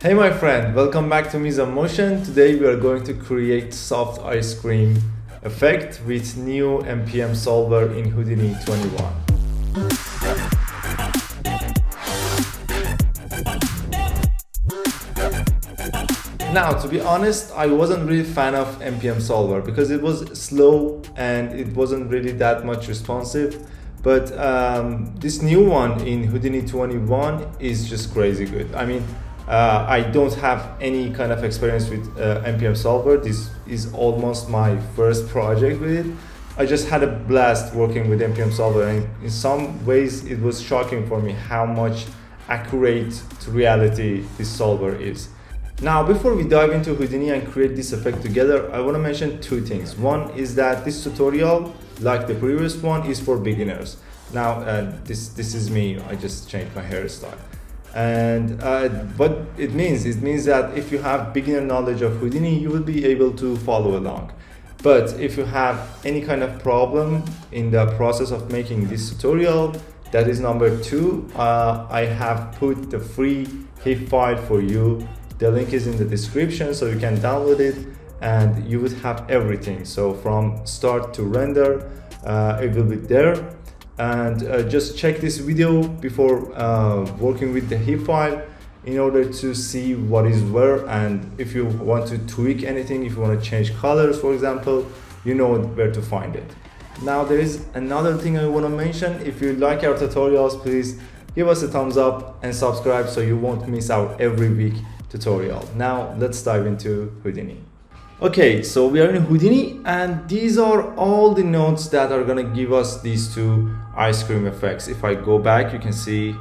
Hey my friend, welcome back to Misa Motion. Today we are going to create soft ice cream effect with new MPM solver in Houdini 21. Now, to be honest, I wasn't really a fan of MPM solver because it was slow and it wasn't really that much responsive. But this new one in Houdini 21 is just crazy good. I mean, I don't have any kind of experience with MPM solver. This is almost my first project with it. I just had a blast working with MPM solver, and in some ways it was shocking for me how much accurate to reality this solver is. Now, before we dive into Houdini and create this effect together, I want to mention two things. One is that this tutorial, like the previous one, is for beginners. Now, this is me. I just changed my hairstyle. And what it means that if you have beginner knowledge of Houdini, you will be able to follow along. But if you have any kind of problem in the process of making this tutorial, that is number two. I have put the free HIP file for you. The link is in the description, so you can download it and you would have everything. So from start to render, it will be there. And just check this video before working with the HIP file in order to see what is where, and if you want to tweak anything, if you want to change colors, for example, you know where to find it. Now, there is another thing I want to mention. If you like our tutorials, please give us a thumbs up and subscribe so you won't miss our every week tutorial. Now let's dive into Houdini. Okay, so we are in Houdini, and these are all the nodes that are gonna give us these two ice cream effects. If I go back, you can see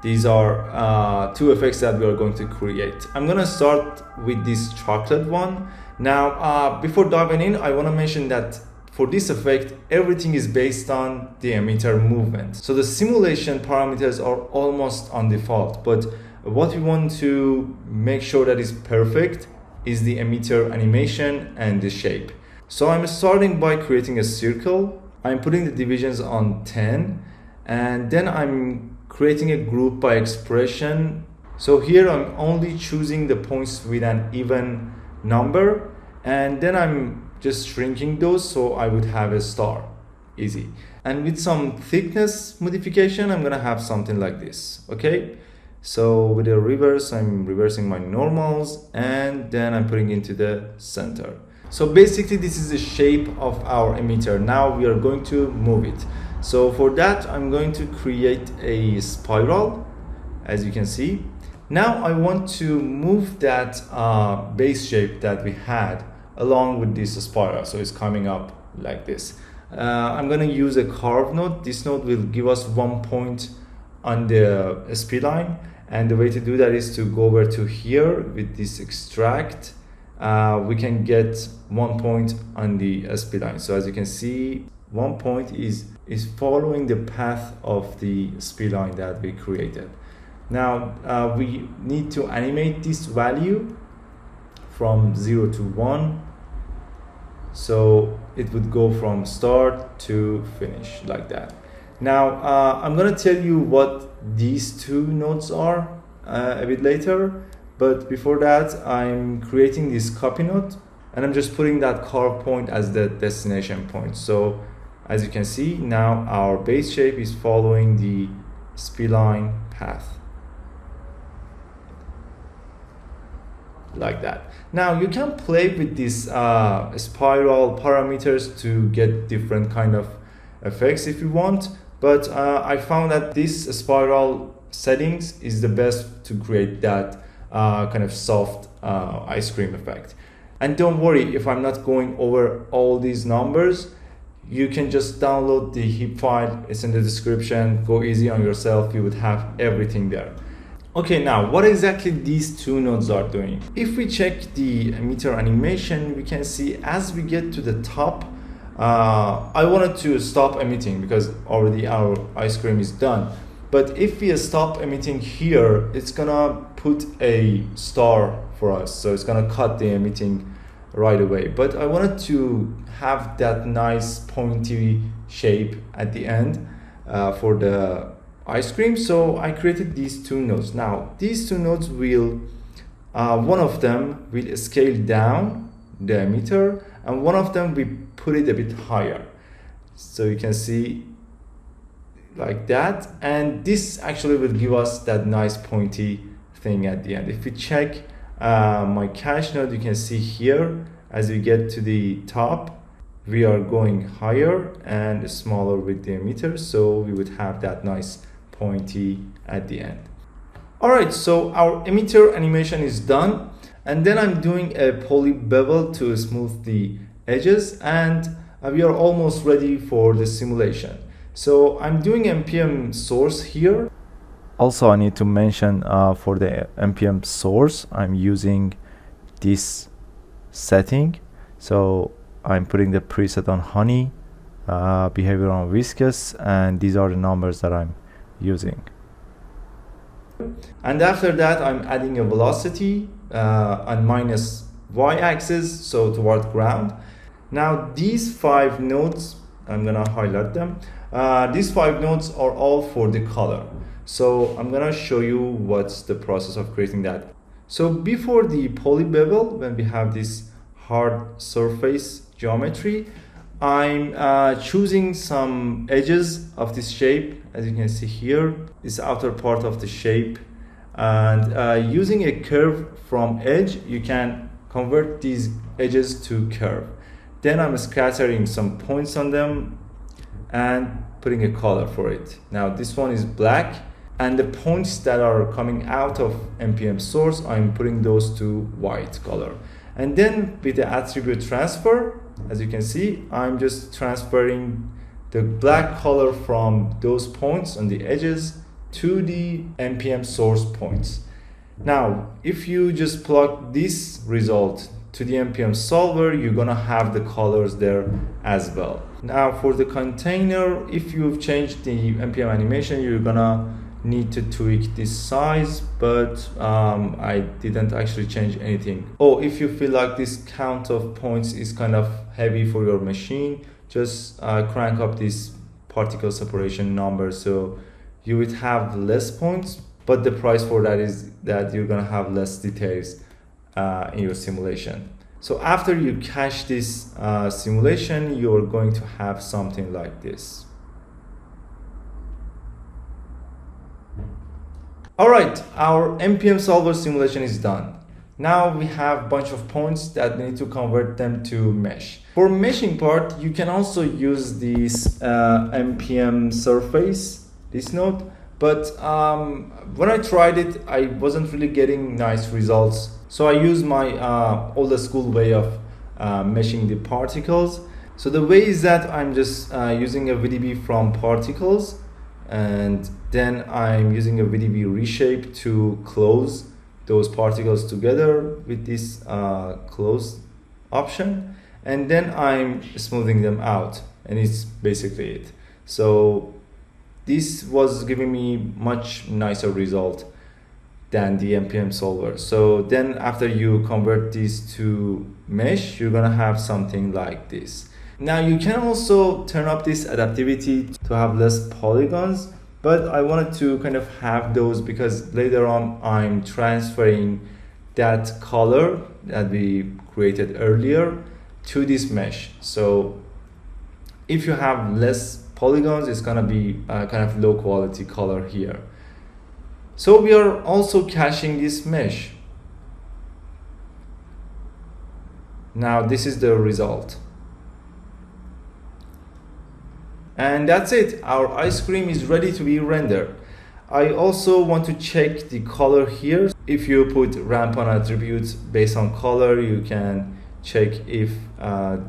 these are two effects that we are going to create. I'm gonna start with this chocolate one. Now, before diving in, I wanna mention that for this effect, everything is based on the emitter movement. So the simulation parameters are almost on default, but what we want to make sure that is perfect is the emitter animation and the shape. So I'm starting by creating a circle. I'm putting the divisions on 10, and then I'm creating a group by expression. So here I'm only choosing the points with an even number, and then I'm just shrinking those so I would have a star. Easy. And with some thickness modification, I'm gonna have something like this. Okay. So with the reverse, I'm reversing my normals, and then I'm putting into the center. So basically this is the shape of our emitter. Now we are going to move it. So for that, I'm going to create a spiral, as you can see. Now I want to move that base shape that we had along with this spiral. So it's coming up like this. I'm gonna use a curve node. This node will give us 1 point on the SP line, and the way to do that is to go over to here with this extract. We can get 1 point on the SP line. So as you can see, 1 point is following the path of the SP line that we created. Now we need to animate this value from 0 to 1. So it would go from start to finish like that. Now, I'm gonna tell you what these two nodes are a bit later, but before that, I'm creating this copy node, and I'm just putting that curve point as the destination point. So, as you can see, now our base shape is following the spline path. Like that. Now, you can play with these spiral parameters to get different kind of effects if you want. But I found that this spiral settings is the best to create that kind of soft ice cream effect. And don't worry if I'm not going over all these numbers. You can just download the HIP file. It's in the description. Go easy on yourself. You would have everything there. Okay, now what exactly these two nodes are doing? If we check the emitter animation, we can see as we get to the top, I wanted to stop emitting because already our ice cream is done. But if we stop emitting here, it's gonna put a star for us. So it's gonna cut the emitting right away. But I wanted to have that nice pointy shape at the end for the ice cream. So I created these two nodes. Now these two nodes will one of them will scale down the emitter, and one of them we put it a bit higher, so you can see like that, and this actually will give us that nice pointy thing at the end. If we check my cache node, you can see here as we get to the top we are going higher and smaller with the emitter, so we would have that nice pointy at the end. Alright, so our emitter animation is done, and then I'm doing a poly bevel to smooth the edges, and we are almost ready for the simulation. So I'm doing MPM source here. Also, I need to mention for the MPM source, I'm using this setting. So I'm putting the preset on honey, behavior on viscous, and these are the numbers that I'm using. And after that, I'm adding a velocity on minus y-axis, so toward ground. Now these 5 nodes, I'm gonna highlight them. These 5 nodes are all for the color. So I'm gonna show you what's the process of creating that. So before the poly bevel, when we have this hard surface geometry, I'm choosing some edges of this shape, as you can see here, this outer part of the shape, and using a curve from edge, you can convert these edges to curve. Then I'm scattering some points on them and putting a color for it. Now this one is black, and the points that are coming out of MPM source, I'm putting those to white color. And then with the attribute transfer, as you can see, I'm just transferring the black color from those points on the edges to the MPM source points. Now, if you just plug this result to the MPM solver, you're gonna have the colors there as well. Now for the container, if you've changed the MPM animation, you're gonna need to tweak this size, but I didn't actually change anything. Oh, if you feel like this count of points is kind of heavy for your machine, just crank up this particle separation number, so you would have less points, but the price for that is that you're gonna have less details in your simulation. So after you cache this simulation, you're going to have something like this. Alright, our MPM solver simulation is done. Now we have a bunch of points that we need to convert them to mesh. For meshing part, you can also use this MPM surface, this node, but when I tried it, I wasn't really getting nice results. So I used my old school way of meshing the particles. So the way is that I'm just using a VDB from particles, and then I'm using a VDB reshape to close those particles together with this close option, and then I'm smoothing them out, and it's basically it. So this was giving me much nicer result than the MPM solver. So then after you convert these to mesh, you're gonna have something like this. Now you can also turn up this adaptivity to have less polygons, but I wanted to kind of have those because later on I'm transferring that color that we created earlier to this mesh. So if you have less polygons, it's gonna be kind of low quality color here. So we are also caching this mesh. Now this is the result. And that's it, our ice cream is ready to be rendered. I also want to check the color here. If you put ramp on attributes based on color, you can check if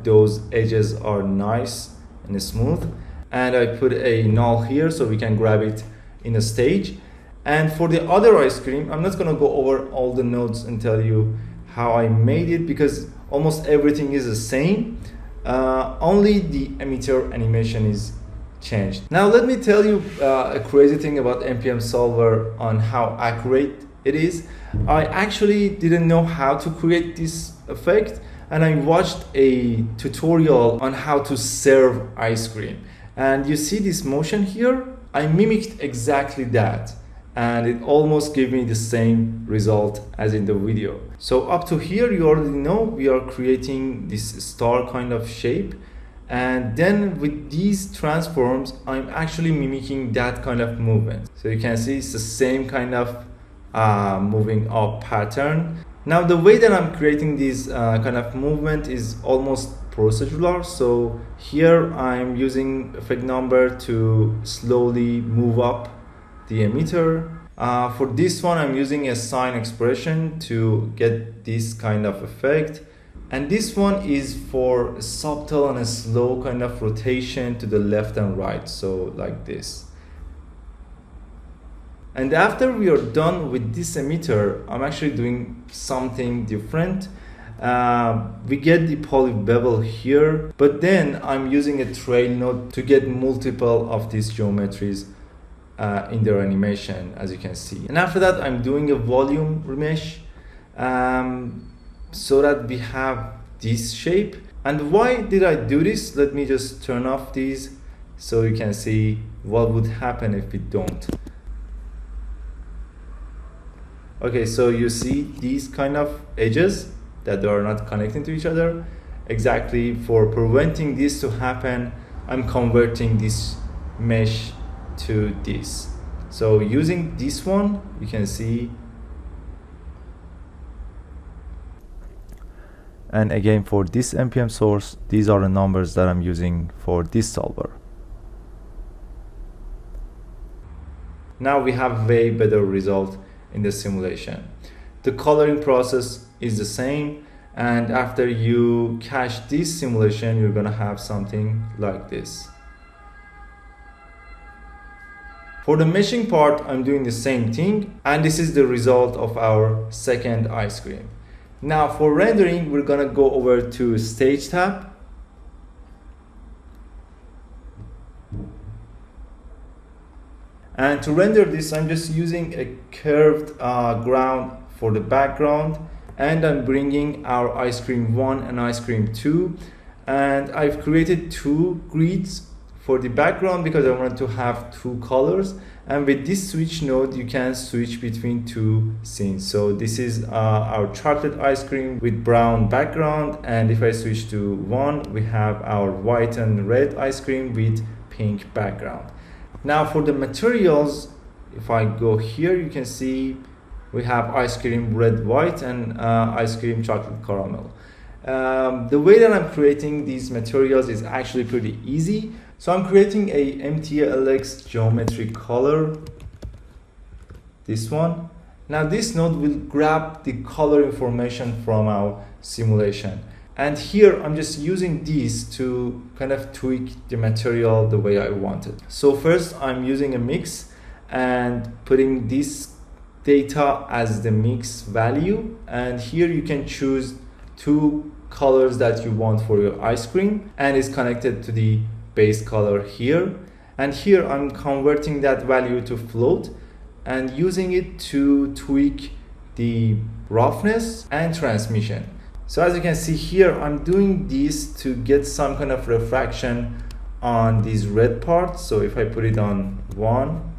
those edges are nice and smooth. And I put a null here so we can grab it in a stage. And for the other ice cream, I'm not gonna go over all the nodes and tell you how I made it because almost everything is the same. Only the emitter animation is changed. Now let me tell you a crazy thing about MPM solver on how accurate it is. I actually didn't know how to create this effect, and I watched a tutorial on how to serve ice cream. And you see this motion here? I mimicked exactly that, and it almost gave me the same result as in the video. So up to here, you already know we are creating this star kind of shape, and then with these transforms, I'm actually mimicking that kind of movement. So you can see it's the same kind of moving up pattern. Now the way that I'm creating this kind of movement is almost procedural. So here I'm using effect number to slowly move up the emitter. For this one, I'm using a sine expression to get this kind of effect. And this one is for a subtle and a slow kind of rotation to the left and right, so like this. And after we are done with this emitter, I'm actually doing something different. We get the poly bevel here, but then I'm using a trail node to get multiple of these geometries in their animation, as you can see. And after that, I'm doing a volume remesh so that we have this shape. And why did I do this? Let me just turn off these so you can see what would happen if we don't. Okay, so you see these kind of edges that are not connecting to each other. Exactly for preventing this to happen, I'm converting this mesh to this. So using this one, you can see. And again, for this MPM source, these are the numbers that I'm using for this solver. Now we have way better result in the simulation. The coloring process is the same, and after you cache this simulation, you're gonna have something like this. For the meshing part, I'm doing the same thing, and this is the result of our second ice cream. Now for rendering, we're gonna go over to Stage tab. And to render this, I'm just using a curved ground for the background, and I'm bringing our ice cream 1 and ice cream 2. And I've created 2 grids for the background because I wanted to have 2 colors. And with this switch node, you can switch between 2 scenes. So this is our chocolate ice cream with brown background. And if I switch to 1, we have our white and red ice cream with pink background. Now for the materials, if I go here, you can see we have ice cream red white and ice cream chocolate caramel. The way that I'm creating these materials is actually pretty easy. So I'm creating a MTLX geometry color, this one. Now this node will grab the color information from our simulation. And here I'm just using these to kind of tweak the material the way I want it. So first I'm using a mix and putting this data as the mix value. And here you can choose 2 colors that you want for your ice cream, and it's connected to the base color here. And here I'm converting that value to float and using it to tweak the roughness and transmission. So as you can see here, I'm doing this to get some kind of refraction on these red parts. So if I put it on 1,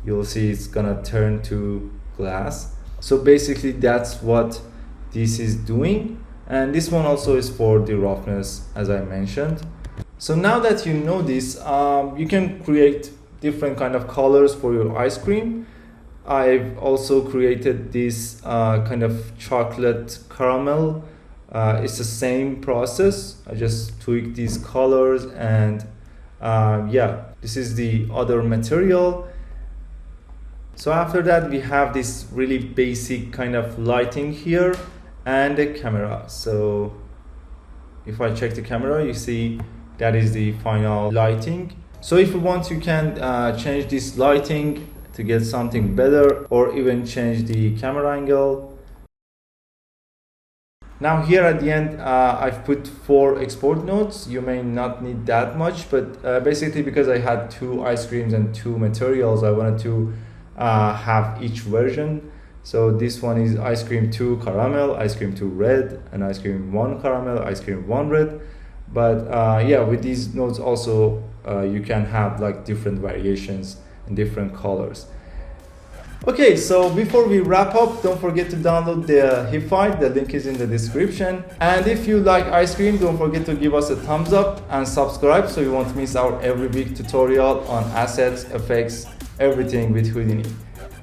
you'll see it's gonna turn to glass. So basically that's what this is doing. And this one also is for the roughness, as I mentioned. So now that you know this, you can create different kind of colors for your ice cream. I've also created this kind of chocolate caramel. It's the same process. I just tweak these colors, and yeah, this is the other material. So after that, we have this really basic kind of lighting here and a camera. So if I check the camera, you see that is the final lighting. So if you want, you can change this lighting to get something better, or even change the camera angle. Now here at the end, I've put 4 export nodes. You may not need that much, but basically because I had 2 ice creams and 2 materials, I wanted to have each version. So this one is ice cream 2 caramel, ice cream 2 red, and ice cream 1 caramel, ice cream 1 red. But yeah, with these nodes also, you can have like different variations in different colors. Okay, so before we wrap up, don't forget to download the HIP file. The link is in the description. And if you like ice cream, don't forget to give us a thumbs up and subscribe so you won't miss our every week tutorial on assets, effects, everything with Houdini.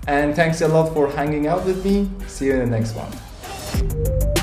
And thanks a lot for hanging out with me. See you in the next one.